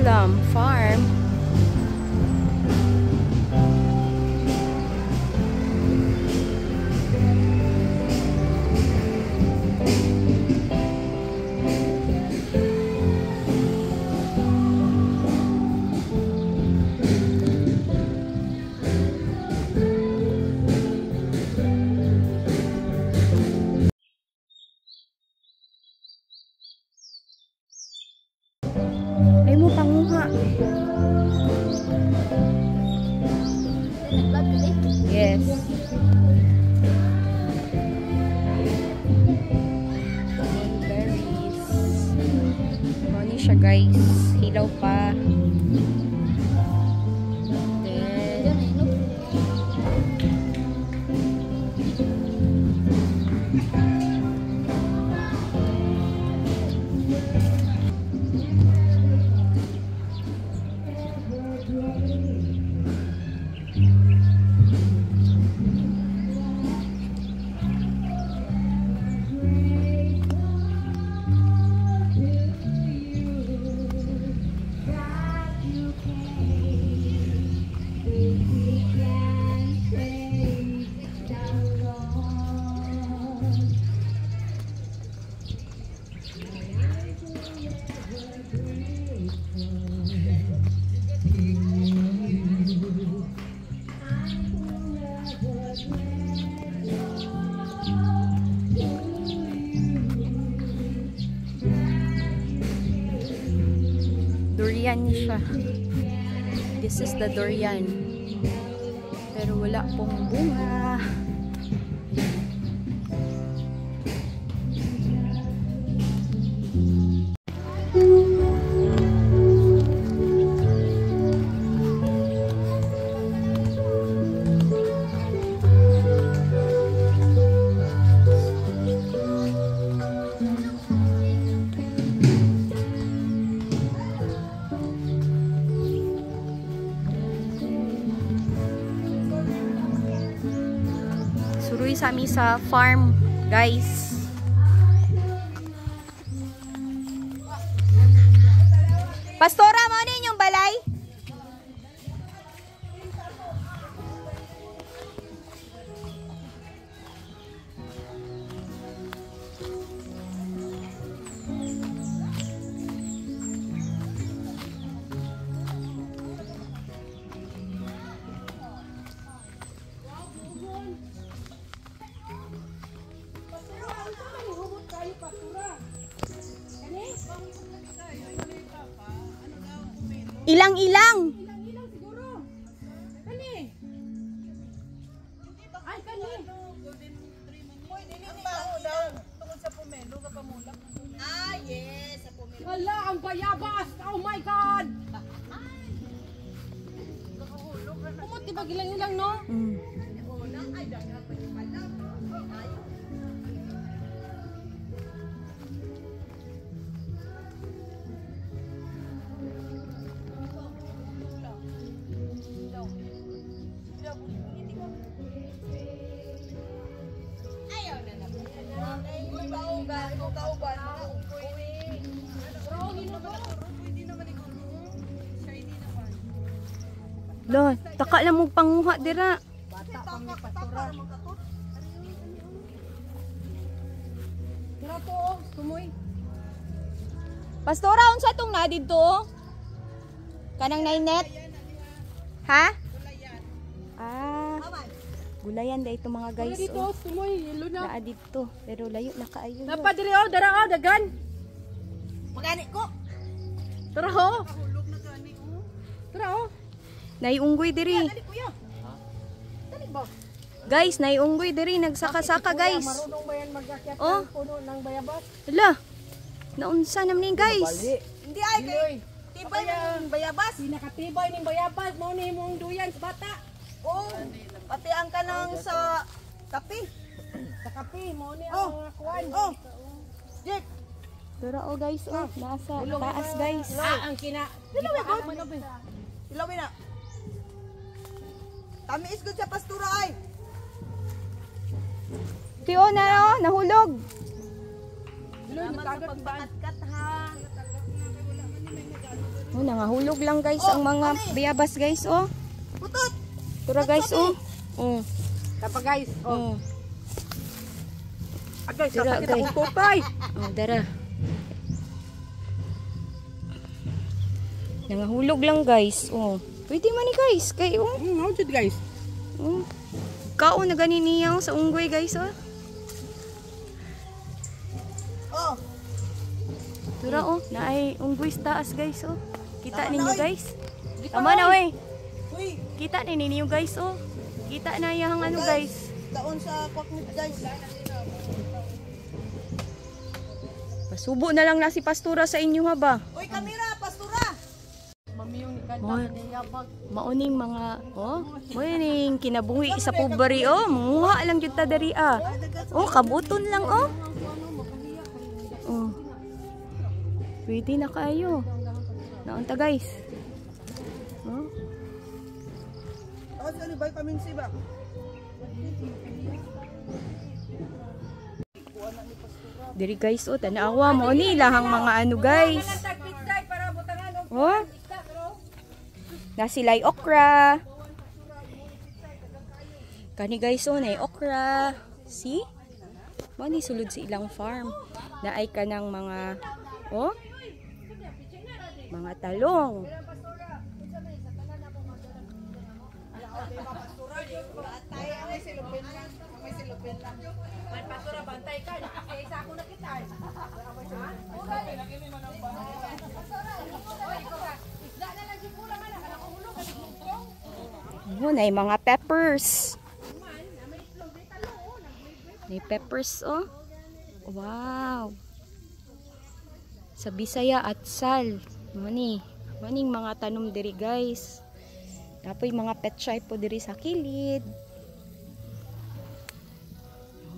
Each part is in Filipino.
Jerusalem Farm. Ay mo panguha. Yes. Berries. Money siya guys. Hilaw pa. Then durian siya. This is the durian. Pero wala pong bunga. Suruy sa amin sa farm, guys. Pastora, mo din yung balay? Ilang-ilang. Ilang siguro. Kani. Ay kani. Ang baho daw. Tungkol sa pomelo, ka pamulak. Ah, yes. Sa pomelo. Hala, ang bayabas. Oh my God. Kumot, diba gilang-ilang, no? Ay, dagat pa yung alam. Lo, taka lang mo panguha dira. Bata pang ni pastora. Tira to, tumoy. Pastora, unsa tong na dito? Kanang nainet? Ha? Ah. Gulayan day ito mga guys. Dito, Oh. tumoy, yelo na. Naa dito, pero layo na kaayo. Napa diri oh, dara oh, dagan. Magani ko. Tara oh. Hulog na gani ko. Tara oh. Naiunggoy diri. Dali kuya. Dali ba? Guys, naiunggoy diri, nagsaka-saka guys. Marunong ba yan mag-akyat Oh. ng puno ng bayabas? Hala. Naunsa naman ni guys. Hindi ay kay tibay ng bayabas. Pinakatibay ning bayabas mo ni mong duyan sa bata. Oh, pati ang kanang sa kape. Sa kape mo ni Oh. ang mga kuwan. Oh. Jek, Dara oh guys, oh, nasa taas guys. Ah, ang kina. ilawin na. Tamis gud sa pastura ay. Tiyo na oh, nahulog. Salamat sa pagbakat ha. Oh, nangahulog lang guys ang mga bayabas guys, oh. Putot. Tura guys, oh. Oh. Tapa guys. Oh. Agay, Dira, sasakit guys. akong tutay. Oh, dara. Nangahulog lang guys, oh. Pwede man ni guys, kay oh. How did guys? Oh. Kao na ganin niya sa unggoy guys, oh. Oh. Tura, oh. Naay unggoy sa taas guys, oh. Kita ninyo guys. Tama na, wey. Uy, Kita na ninyo guys, oh. Kita na yung ano guys. taon sa kwaknit guys. Pasubo na lang na si Pastura sa inyo ha ba? Uy, kamera, pastura. Mami yung Mo, ganda niya yabag. mauning mga, oh. Mauning kinabuhi sa pubari, oh. Munguha lang yun ta dari, ah. Oh, kabuton lang, oh. Oh. Pwede na kayo. Naunta guys. Oh. Oh, sorry, bay paminsi ba? Diri guys, oh. Tanawa mo ni lahang mga ano guys. Oh. Na sila'y okra. Kani guys, oh, na okra. See? Mani sulod sa ilang farm. Naay ka ng mga, oh, mga talong. Oh, na mga peppers. May peppers, oh. Wow. Sa Bisaya at Sal. Maning mga tanom diri guys. Tapoy mga petchay po diri sa kilid.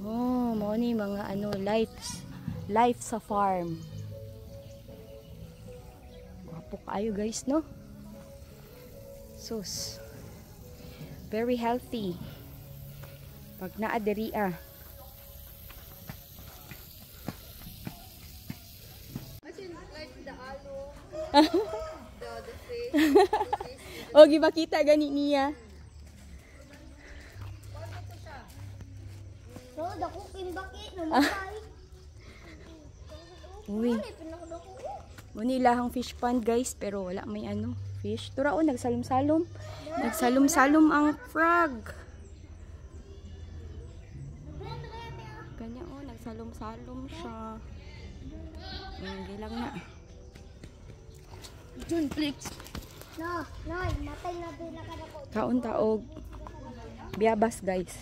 Oh, mauni mga ano life sa farm. Wapo kayo guys, no? Sus. Very healthy. Pag naa diri ah. O, gibakita gani niya. Uy. Muni lahang fish pond guys, pero wala may ano, fish. Tura, oh, nagsalom-salom. Nagsalom-salom ang frog. Kanya, oh, nagsalom-salom siya. Gilang na. Jun, please. No, matay na din na kada ko. Kaon taog biyabas guys.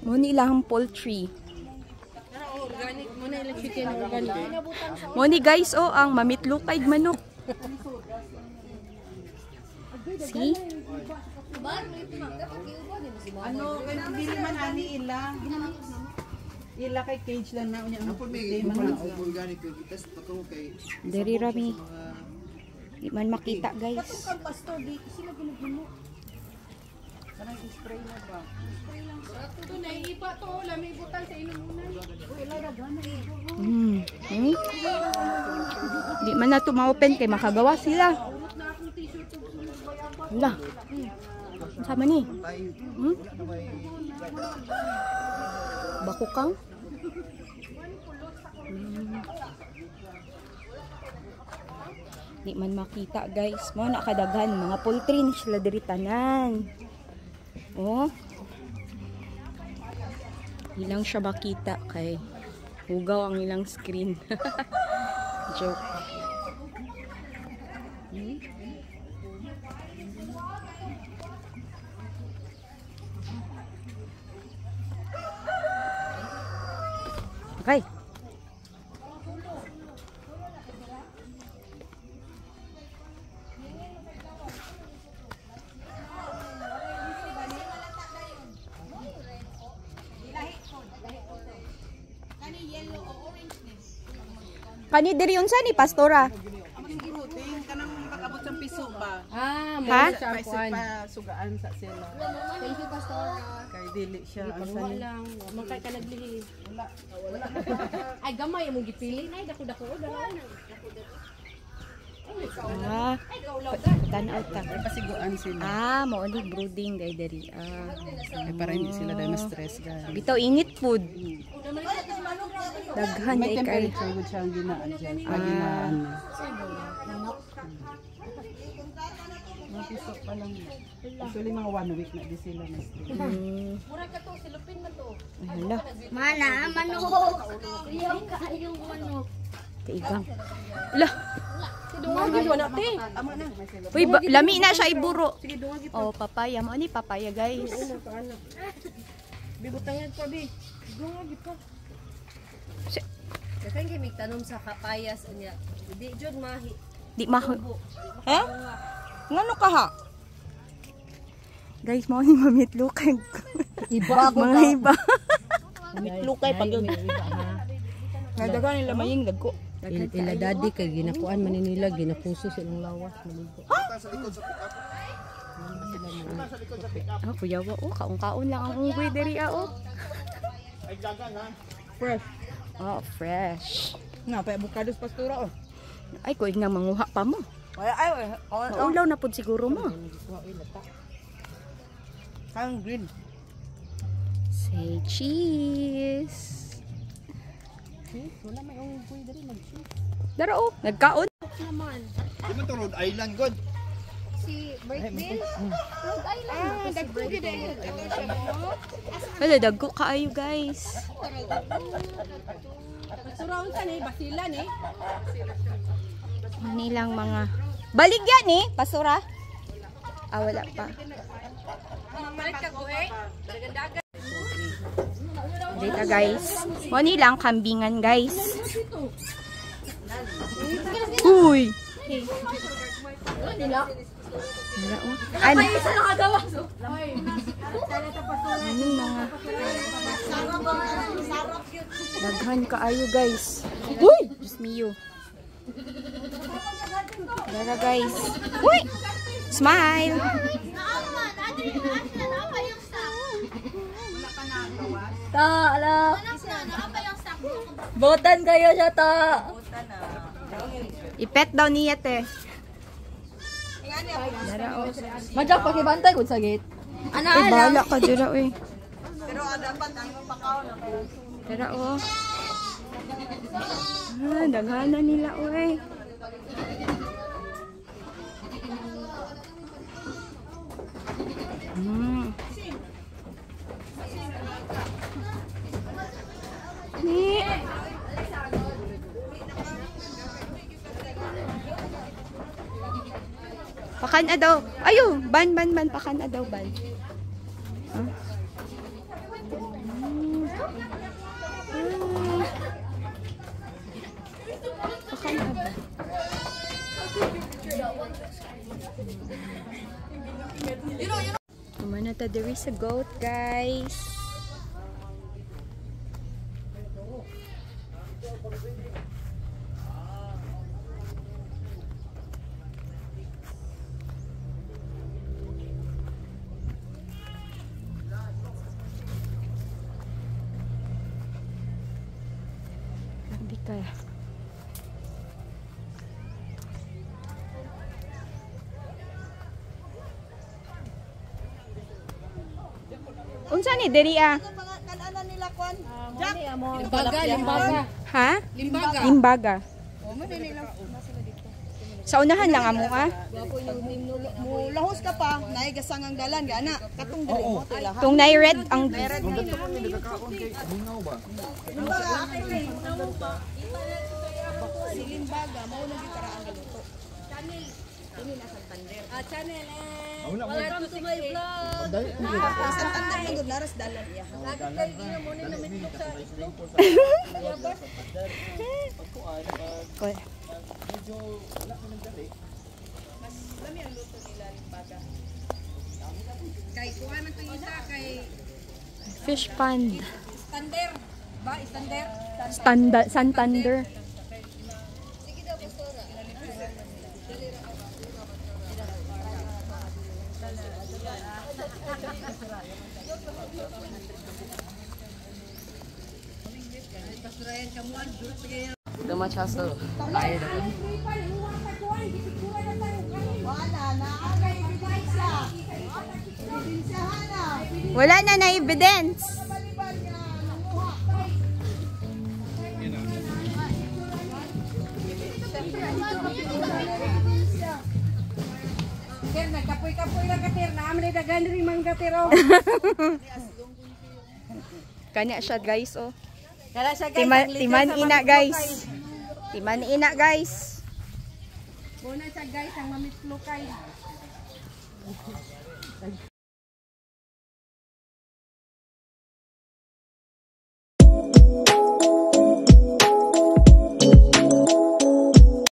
Muni ilang poultry. Organic mo na ilang chicken organic. Muni guys, oh, ang mamitlukay manok. See? Ano, kaya dili man ani ila. Ila kay cage lang na unya ang organic test pato kay Dari rami. Di man makita guys. Katong pastor di sila ginugulo. Kanang spray na ba? Ito na iba to, lami butang sa inununan. Di man na to ma-open kay makagawa sila. Wala. Sama ni. Bakukang. Di man makita guys. Mo nakadaghan mga poultry ni sila diri tanan. Oh. Ilang siya makita kay hugaw ang ilang screen. Joke. Okay. Kani diri unsa ni pastora? Among giruting kanang pag-abot sa piso ba? Ha? May pa sugaan sa sila. Thank you, Pastora. Kay dili siya ang Wala sani. lang. Makay ka naglihi. Wala. Ay, gamay among gipili. Ay, dako-dako. Dalawa na. Ah, tanaw ta. May pasiguan sila. Ah, mao ni brooding guy diri. Ay para hindi sila dahil ma-stress guys. Bitaw init food. Daghan May kay kay. temperature good siya ang ginaan dyan. Ginaan. Mapisok pa lang. Actually mga 1 week na di sila na-stress. Mura ka to, silupin man to. Hala, Mana, manok. Ayaw ka, ayaw manok. kaigang. Hala. Dungan gid wala te. Uy, lami na siya iburo. Oh, papaya mo ni papaya, guys. Bibutangan pa bi. Dungan gid pa. Dakan kay mig tanom sa kapayas anya. Di jud mahi. Di maho. Ha? Ngano ka ha? Guys, mo ni mamitlukay. Iba Mga iba. Mitlukay pag Nadagan nila maying dagko. Ila daddy kay ginakuan man nila ginapuso silang lawas maligo. Oh, kuyawa oh, kaon-kaon lang ang unggoy diri oh. fresh. Oh, fresh. Na pa avocados pastura oh. Ay, kuig na manguha pa mo. Ay. Maulaw na pud siguro mo. Kang green. Say cheese. Wala may unggoy diri mag-cheese. Daro oh, nagkaon. Di man to Rhode Island god. Si Breakville? Rhode Island. Dagko gid ay. Hala, dagko kaayo guys. Suraon sa ni basilan eh. Nilang mga baligyan eh, pasura. Ah, wala pa. Malit ka ko eh. Dagan-dagan. Dito guys. Mo nilang kambingan guys. Uy. Wala oh. Ano? Isa nakagawa. Ano mga daghan kaayo guys. Uy! Diyos mio. Dara guys. Uy! Smile! Ta, ala. Botan kayo siya, ta. Ipet daw niya te. Dara oh. Madyak pakibantay kung sa gate. Ana, Ay, ala. bahala ka dira eh. Dara oh. Ah, daghanan nila oy. Ni. Pakan daw. Ayo, ban pakan daw ban. Huh? Pakan ba? Kumana ta there is a goat, guys. Grabe ka. Unsa ni diri ah? Limbaga. Ha? Limbaga. Limbaga. Sa unahan lang amo ha? Mulahos ka pa, naigasang ang dalan gana. Katong diri mo tila. Tung nay red ang Silimbaga mao na gitara ang galuto. Channel eh. Wala to my vlog. Sa tanda ng gudlaras dalan iya. Cool. Kay kuha man to isa kay Fish pond. Stander. Ba, Stander? Santander. Wala na na evidence. Sir, nagkapoy-kapoy lang katir. Naamin ay dagan rin mang katiro. Kanya siya guys oh. Kala siya guys. Timan ina guys. Timan ina guys. Muna siya guys ang mamitlukay.